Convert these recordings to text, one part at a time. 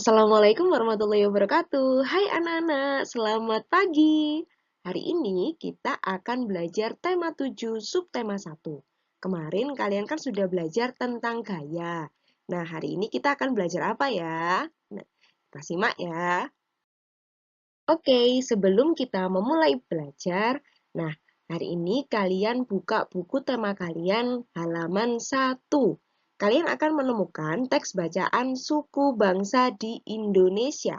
Assalamualaikum warahmatullahi wabarakatuh. Hai anak-anak, selamat pagi. Hari ini kita akan belajar tema 7 subtema 1. Kemarin kalian kan sudah belajar tentang gaya. Nah, hari ini kita akan belajar apa ya? Nah, kita simak ya. Oke, sebelum kita memulai belajar, nah, hari ini kalian buka buku tema kalian halaman 1. Kalian akan menemukan teks bacaan suku bangsa di Indonesia.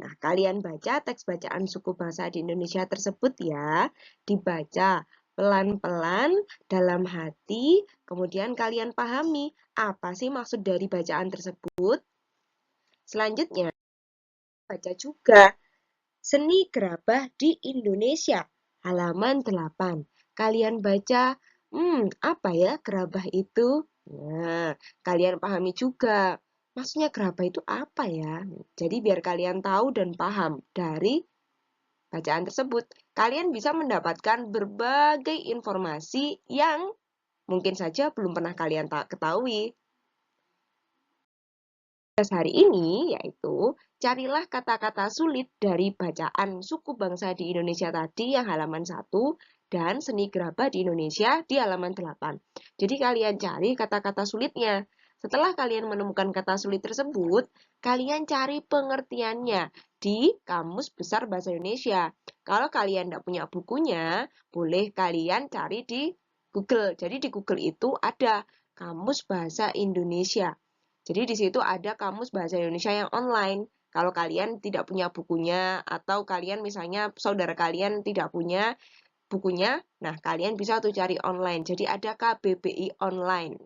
Nah, kalian baca teks bacaan suku bangsa di Indonesia tersebut ya. Dibaca pelan-pelan dalam hati, kemudian kalian pahami apa sih maksud dari bacaan tersebut. Selanjutnya, baca juga Seni Gerabah di Indonesia, halaman 8. Kalian baca, apa ya gerabah itu? Nah, kalian pahami juga. Maksudnya gerabah itu apa ya? Jadi biar kalian tahu dan paham dari bacaan tersebut, kalian bisa mendapatkan berbagai informasi yang mungkin saja belum pernah kalian ketahui. Tugas hari ini yaitu carilah kata-kata sulit dari bacaan suku bangsa di Indonesia tadi yang halaman 1 dan seni gerabah di Indonesia di halaman 8. Jadi kalian cari kata-kata sulitnya. Setelah kalian menemukan kata sulit tersebut, kalian cari pengertiannya di Kamus Besar Bahasa Indonesia. Kalau kalian tidak punya bukunya, boleh kalian cari di Google. Jadi di Google itu ada Kamus Bahasa Indonesia. Jadi di situ ada kamus bahasa Indonesia yang online. Kalau kalian tidak punya bukunya atau kalian misalnya saudara kalian tidak punya bukunya, nah kalian bisa tuh cari online. Jadi ada KBBI online.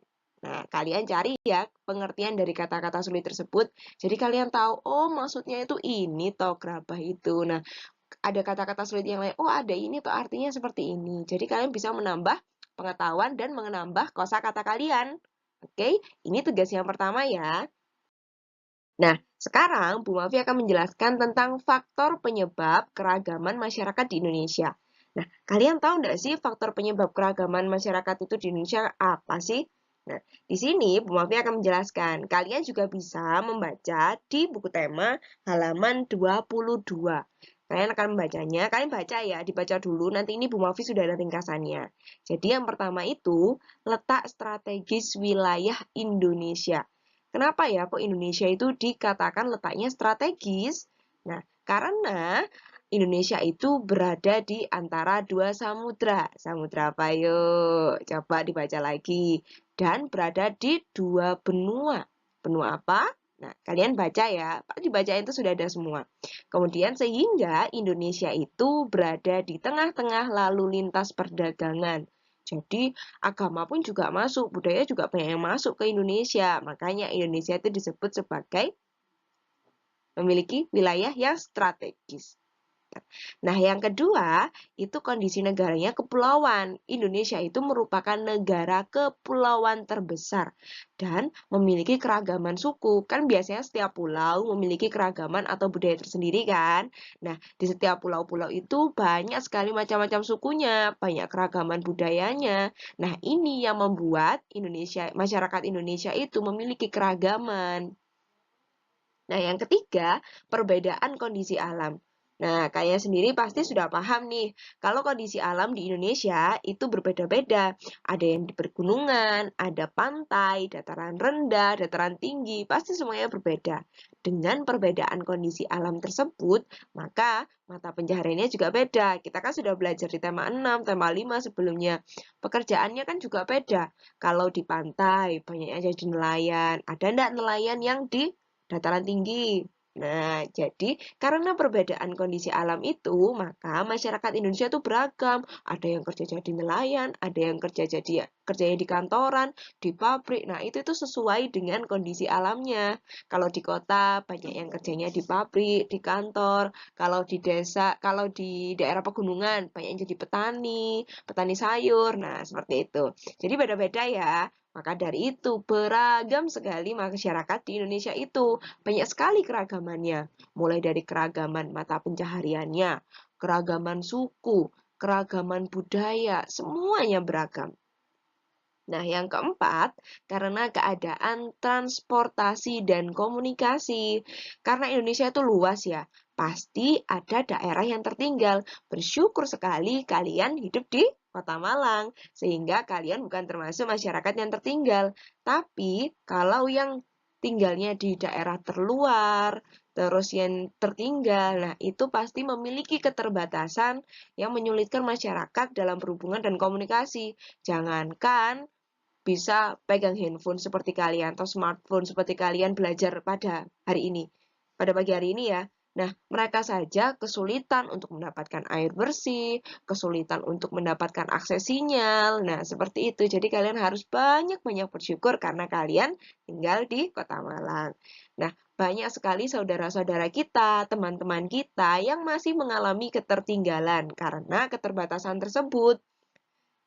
Nah, kalian cari ya pengertian dari kata-kata sulit tersebut. Jadi kalian tahu, oh maksudnya itu ini toh gerabah itu. Nah, ada kata-kata sulit yang lain, oh ada ini toh artinya seperti ini. Jadi kalian bisa menambah pengetahuan dan menambah kosakata kalian. Oke, ini tugas yang pertama ya. Nah, sekarang Bu Mafi akan menjelaskan tentang faktor penyebab keragaman masyarakat di Indonesia. Nah, kalian tahu nggak sih faktor penyebab keragaman masyarakat itu di Indonesia apa sih? Nah, di sini Bu Mafi akan menjelaskan. Kalian juga bisa membaca di buku tema halaman 22. Kalian akan membacanya, kalian baca ya, dibaca dulu. Nanti ini Bu Mafi sudah ada ringkasannya. Jadi yang pertama itu letak strategis wilayah Indonesia. Kenapa ya kok Indonesia itu dikatakan letaknya strategis? Nah, karena Indonesia itu berada di antara dua samudra. Samudra apa yuk? Coba dibaca lagi. Dan berada di dua benua. Benua apa? Nah, kalian baca ya. Dibaca itu sudah ada semua. Kemudian sehingga Indonesia itu berada di tengah-tengah lalu lintas perdagangan. Jadi agama pun juga masuk, budaya juga banyak yang masuk ke Indonesia. Makanya Indonesia itu disebut sebagai memiliki wilayah yang strategis. Nah, yang kedua, itu kondisi negaranya kepulauan. Indonesia itu merupakan negara kepulauan terbesar dan memiliki keragaman suku. Kan biasanya setiap pulau memiliki keragaman atau budaya tersendiri kan? Nah, di setiap pulau-pulau itu banyak sekali macam-macam sukunya, banyak keragaman budayanya. Nah, ini yang membuat masyarakat Indonesia itu memiliki keragaman. Nah, yang ketiga, perbedaan kondisi alam. Nah, kalian sendiri pasti sudah paham nih, kalau kondisi alam di Indonesia itu berbeda-beda. Ada yang di pergunungan, ada pantai, dataran rendah, dataran tinggi, pasti semuanya berbeda. Dengan perbedaan kondisi alam tersebut, maka mata pencahariannya juga beda. Kita kan sudah belajar di tema 6, tema 5 sebelumnya. Pekerjaannya kan juga beda. Kalau di pantai, banyaknya jadi nelayan. Ada enggak nelayan yang di dataran tinggi? Nah, jadi karena perbedaan kondisi alam itu, maka masyarakat Indonesia itu beragam. Ada yang kerja jadi nelayan, ada yang kerjanya di kantoran, di pabrik. Nah, itu sesuai dengan kondisi alamnya. Kalau di kota banyak yang kerjanya di pabrik, di kantor. Kalau di desa, kalau di daerah pegunungan banyak yang jadi petani, petani sayur. Nah, seperti itu. Jadi beda-beda ya. Maka dari itu, beragam sekali masyarakat di Indonesia itu. Banyak sekali keragamannya, mulai dari keragaman mata pencahariannya, keragaman suku, keragaman budaya, semuanya beragam. Nah, yang keempat, karena keadaan transportasi dan komunikasi. Karena Indonesia itu luas ya, pasti ada daerah yang tertinggal. Bersyukur sekali kalian hidup di Kota Malang, sehingga kalian bukan termasuk masyarakat yang tertinggal. Tapi, kalau yang tinggalnya di daerah terluar, terus yang tertinggal, nah itu pasti memiliki keterbatasan yang menyulitkan masyarakat dalam berhubungan dan komunikasi. Jangankan bisa pegang handphone seperti kalian atau smartphone seperti kalian belajar pada hari ini, pada pagi hari ini ya. Nah, mereka saja kesulitan untuk mendapatkan air bersih, kesulitan untuk mendapatkan akses sinyal. Nah, seperti itu. Jadi kalian harus banyak-banyak bersyukur karena kalian tinggal di Kota Malang. Nah, banyak sekali saudara-saudara kita, teman-teman kita yang masih mengalami ketertinggalan karena keterbatasan tersebut.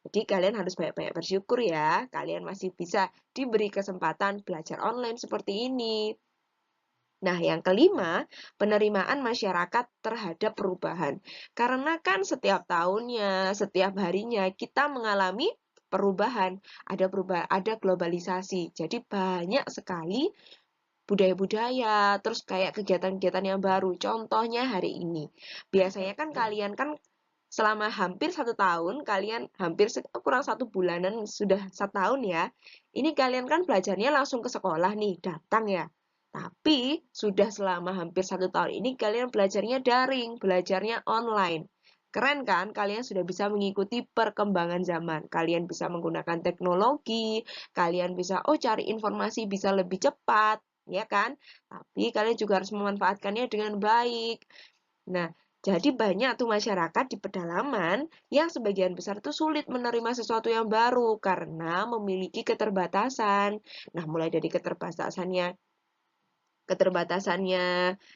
Jadi kalian harus banyak-banyak bersyukur ya, kalian masih bisa diberi kesempatan belajar online seperti ini. Nah, yang kelima, penerimaan masyarakat terhadap perubahan. Karena kan setiap tahunnya, setiap harinya kita mengalami perubahan, ada globalisasi. Jadi banyak sekali budaya-budaya, terus kayak kegiatan-kegiatan yang baru. Contohnya hari ini. Biasanya kan kalian kan selama hampir 1 tahun, kalian kurang 1 bulanan, sudah 1 tahun ya. Ini kalian kan belajarnya langsung ke sekolah nih, datang ya. Tapi sudah selama hampir 1 tahun ini kalian belajarnya daring, belajarnya online. Keren kan? Kalian sudah bisa mengikuti perkembangan zaman. Kalian bisa menggunakan teknologi, kalian bisa cari informasi bisa lebih cepat, ya kan? Tapi kalian juga harus memanfaatkannya dengan baik. Nah, jadi banyak tuh masyarakat di pedalaman yang sebagian besar tuh sulit menerima sesuatu yang baru karena memiliki keterbatasan. Nah, mulai dari keterbatasannya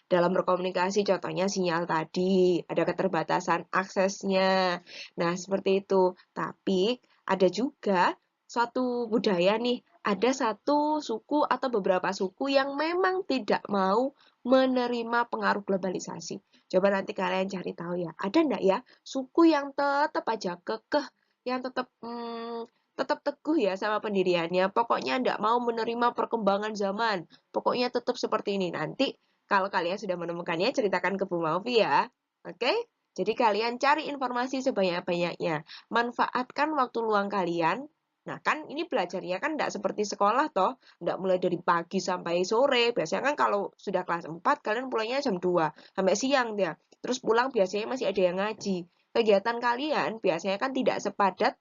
dalam berkomunikasi, contohnya sinyal tadi, ada keterbatasan aksesnya. Nah, seperti itu. Tapi ada juga suatu budaya nih, ada satu suku atau beberapa suku yang memang tidak mau menerima pengaruh globalisasi. Coba nanti kalian cari tahu ya, ada enggak ya suku yang tetap aja kekeh, yang tetap teguh ya sama pendiriannya, pokoknya enggak mau menerima perkembangan zaman. Pokoknya tetap seperti ini. Nanti kalau kalian sudah menemukannya, ceritakan ke Bu Mauvi ya. Oke? Jadi kalian cari informasi sebanyak-banyaknya. Manfaatkan waktu luang kalian. Nah, kan ini belajarnya kan tidak seperti sekolah toh. Tidak mulai dari pagi sampai sore. Biasanya kan kalau sudah kelas 4, kalian pulangnya jam 2. Sampai siang dia. Terus pulang biasanya masih ada yang ngaji. Kegiatan kalian biasanya kan tidak sepadat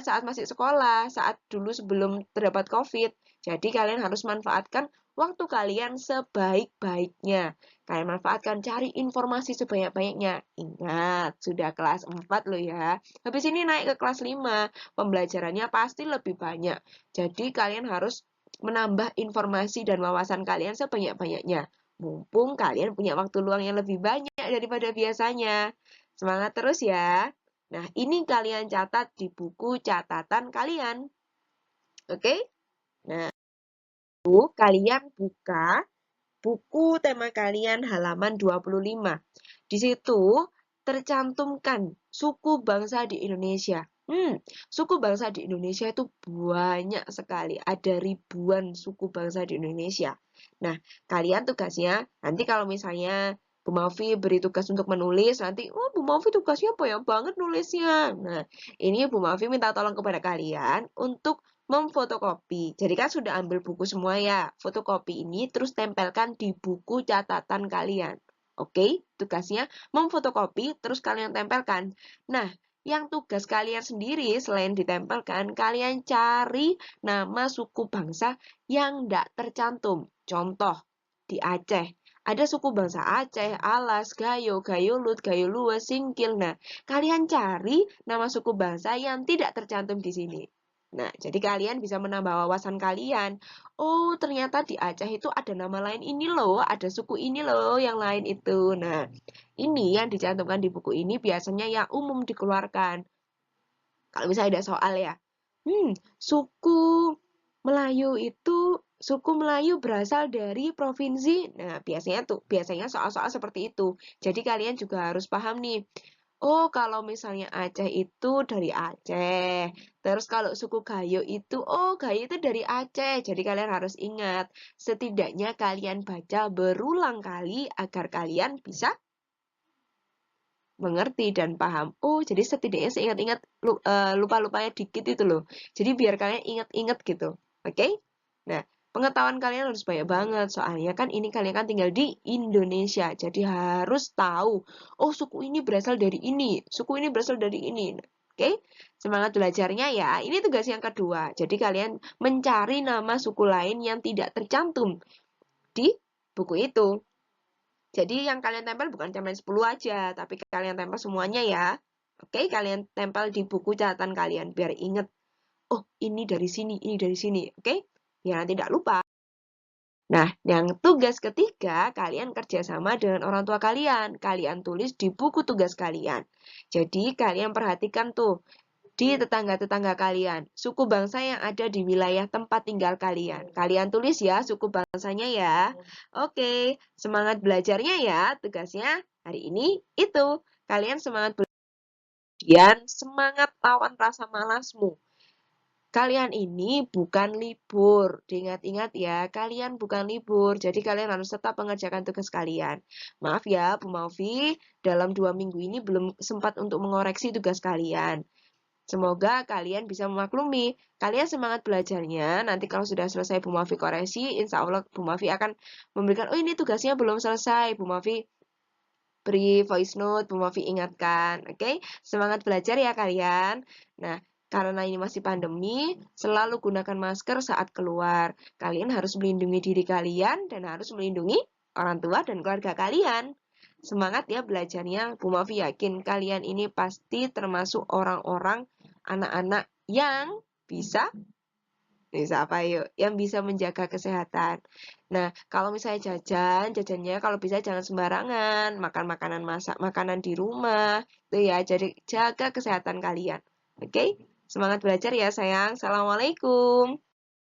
saat masih sekolah, saat dulu sebelum terdapat COVID. Jadi kalian harus manfaatkan waktu kalian sebaik-baiknya. Kalian manfaatkan, cari informasi sebanyak-banyaknya. Ingat, sudah kelas 4 loh ya. Habis ini naik ke kelas 5, pembelajarannya pasti lebih banyak. Jadi kalian harus menambah informasi dan wawasan kalian sebanyak-banyaknya. Mumpung kalian punya waktu luang yang lebih banyak daripada biasanya. Semangat terus ya. Nah, ini kalian catat di buku catatan kalian. Oke? Nah, itu kalian buka buku tema kalian halaman 25. Di situ tercantumkan suku bangsa di Indonesia. Suku bangsa di Indonesia itu banyak sekali. Ada ribuan suku bangsa di Indonesia. Nah, kalian tugasnya, nanti kalau misalnya Bu Mauvi beri tugas untuk menulis, nanti, Bu Mauvi tugasnya banyak banget nulisnya. Nah, ini Bu Mauvi minta tolong kepada kalian untuk memfotokopi. Jadi kan sudah ambil buku semua ya. Fotokopi ini terus tempelkan di buku catatan kalian. Oke, tugasnya memfotokopi terus kalian tempelkan. Nah, yang tugas kalian sendiri selain ditempelkan, kalian cari nama suku bangsa yang tidak tercantum. Contoh, di Aceh. Ada suku bangsa Aceh, Alas, Gayo, Gayulut, Gayulues, Singkil. Nah, kalian cari nama suku bangsa yang tidak tercantum di sini. Nah, jadi kalian bisa menambah wawasan kalian. Oh, ternyata di Aceh itu ada nama lain ini loh, ada suku ini loh, yang lain itu. Nah, ini yang dicantumkan di buku ini biasanya yang umum dikeluarkan. Kalau misalnya ada soal ya, suku Melayu itu, suku Melayu berasal dari provinsi. Nah, biasanya soal-soal seperti itu. Jadi kalian juga harus paham nih, Oh, kalau misalnya Aceh itu dari Aceh. Terus kalau suku Gayo itu, oh Gayo itu dari Aceh. Jadi kalian harus ingat, setidaknya kalian baca berulang kali agar kalian bisa mengerti dan paham. Oh, jadi setidaknya seingat-ingat lupa-lupanya dikit itu loh. Jadi biar kalian ingat-ingat gitu. Oke? Nah, pengetahuan kalian harus banyak banget. Soalnya kan ini kalian kan tinggal di Indonesia. Jadi harus tahu, oh suku ini berasal dari ini, suku ini berasal dari ini. Oke? Semangat belajarnya ya. Ini tugas yang kedua. Jadi kalian mencari nama suku lain yang tidak tercantum di buku itu. Jadi yang kalian tempel bukan cuma 10 aja, tapi kalian tempel semuanya ya. Oke, kalian tempel di buku catatan kalian biar inget. Oh, ini dari sini, ini dari sini. Oke? Ya, tidak lupa. Nah, yang tugas ketiga, kalian kerjasama dengan orang tua kalian. Kalian tulis di buku tugas kalian. Jadi, kalian perhatikan tuh di tetangga-tetangga kalian, suku bangsa yang ada di wilayah tempat tinggal kalian. Kalian tulis ya suku bangsanya ya. Oke, semangat belajarnya ya. Tugasnya hari ini itu. Kalian semangat belajar, semangat lawan rasa malasmu. Kalian ini bukan libur. Diingat-ingat ya, kalian bukan libur. Jadi kalian harus tetap mengerjakan tugas kalian. Maaf ya, Bu Maufi, dalam 2 minggu ini belum sempat untuk mengoreksi tugas kalian. Semoga kalian bisa memaklumi. Kalian semangat belajarnya. Nanti kalau sudah selesai Bu Mafi koreksi, insya Allah Bu Mafi akan memberikan, oh ini tugasnya belum selesai. Bu Mafi beri voice note, Bu Mafi ingatkan. Oke, semangat belajar ya kalian. Nah, karena ini masih pandemi, selalu gunakan masker saat keluar. Kalian harus melindungi diri kalian dan harus melindungi orang tua dan keluarga kalian. Semangat ya belajarnya. Bu Mafi yakin kalian ini pasti termasuk orang-orang anak-anak yang bisa apa yuk? Yang bisa menjaga kesehatan. Nah, kalau misalnya jajannya kalau bisa jangan sembarangan, makan makanan masak, makanan di rumah, itu ya. Jadi jaga kesehatan kalian. Oke? Semangat belajar ya sayang. Assalamualaikum.